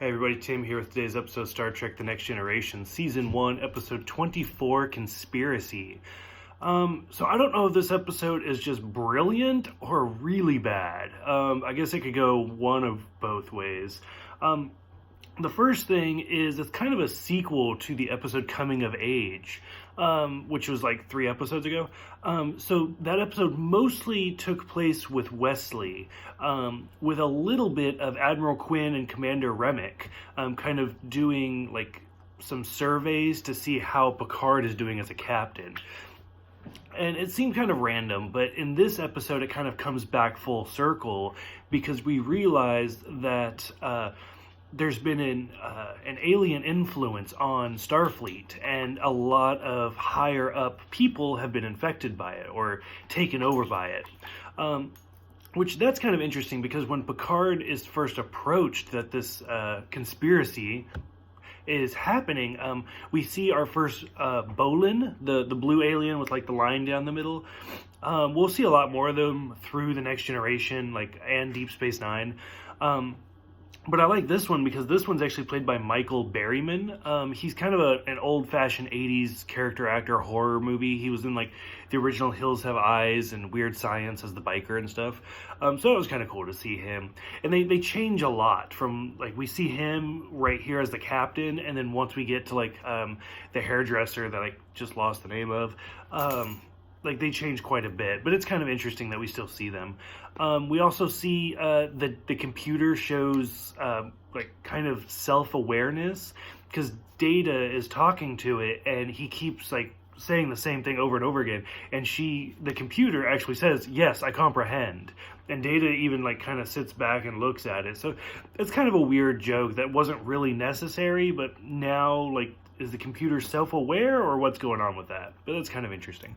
Hey everybody, Tim here with today's episode of Star Trek The Next Generation, Season 1, Episode 24, Conspiracy. So I don't know if this episode is just brilliant or really bad. I guess it could go one of both ways. The first thing is it's kind of a sequel to the episode Coming of Age, which was like 3 episodes ago. So that episode mostly took place with Wesley, with a little bit of Admiral Quinn and Commander Remick kind of doing like some surveys to see how Picard is doing as a captain. And it seemed kind of random, but in this episode it kind of comes back full circle because we realized that there's been an alien influence on Starfleet, and a lot of higher up people have been infected by it or taken over by it. Which that's kind of interesting because when Picard is first approached that this conspiracy is happening, we see our first Bolien, the blue alien with like the line down the middle. We'll see a lot more of them through the Next Generation, and Deep Space Nine. But I like this one because this one's actually played by Michael Berryman. He's kind of an old-fashioned 80s character actor horror movie. He was in like the original Hills Have Eyes and Weird Science as the biker and stuff. So it was kind of cool to see him. And they change a lot from like we see him right here as the captain, and then once we get to like the hairdresser that I just lost the name of, like they change quite a bit, but it's kind of interesting that we still see them. We also see the computer shows like kind of self-awareness because Data is talking to it and he keeps like saying the same thing over and over again, and the computer actually says, "Yes, I comprehend." And Data even like kind of sits back and looks at it. So it's kind of a weird joke that wasn't really necessary, but now like is the computer self-aware or what's going on with that? But that's kind of interesting.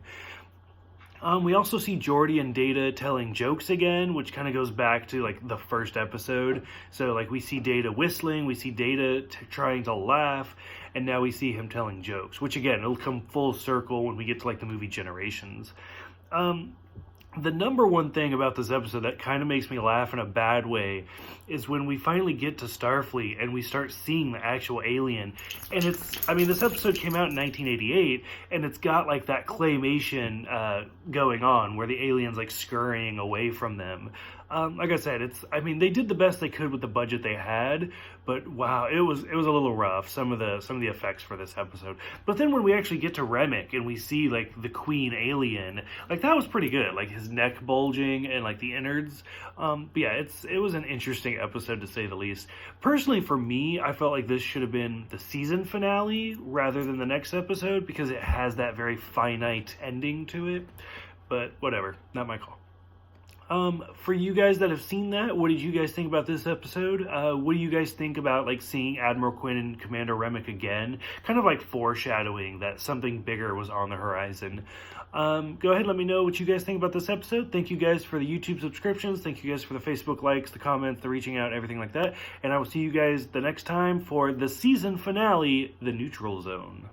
We also see Geordi and Data telling jokes again, which kind of goes back to like the first episode. So like we see Data whistling, we see Data trying to laugh, and now we see him telling jokes, which again, it'll come full circle when we get to like the movie Generations. The number one thing about this episode that kind of makes me laugh in a bad way is when we finally get to Starfleet and we start seeing the actual alien. And this episode came out in 1988, and it's got like that claymation going on where the alien's like scurrying away from them. Like I said, they did the best they could with the budget they had, but wow, it was a little rough, some of the effects for this episode. But then when we actually get to Remick and we see like the queen alien, like that was pretty good, like his neck bulging and like the innards. But yeah, it was an interesting episode to say the least. Personally, for me, I felt like this should have been the season finale rather than the next episode because it has that very finite ending to it. But whatever, not my call. For you guys that have seen that, what did you guys think about this episode? What do you guys think about like seeing Admiral Quinn and Commander Remick again? Kind of like foreshadowing that something bigger was on the horizon. Go ahead and let me know what you guys think about this episode. Thank you guys for the YouTube subscriptions. Thank you guys for the Facebook likes, the comments, the reaching out, everything like that. And I will see you guys the next time for the season finale, The Neutral Zone.